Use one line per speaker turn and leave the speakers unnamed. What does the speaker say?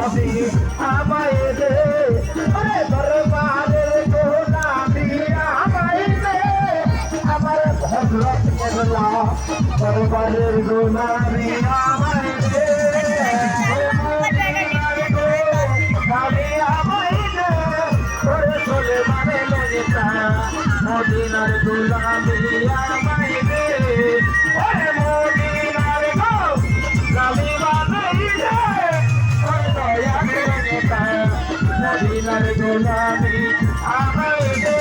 গোলামি আমায় দে ওরে দরবারের গোলামি আমায় দে আমার হযরত কেবলা দরবারের গোলামি আমায় দে মদিনার গোলামি আমায় দে ওরে মদিনার গোলামি আমায় দে ওরে দয়ালের নেতা মদিনার গোলামি আমায় দে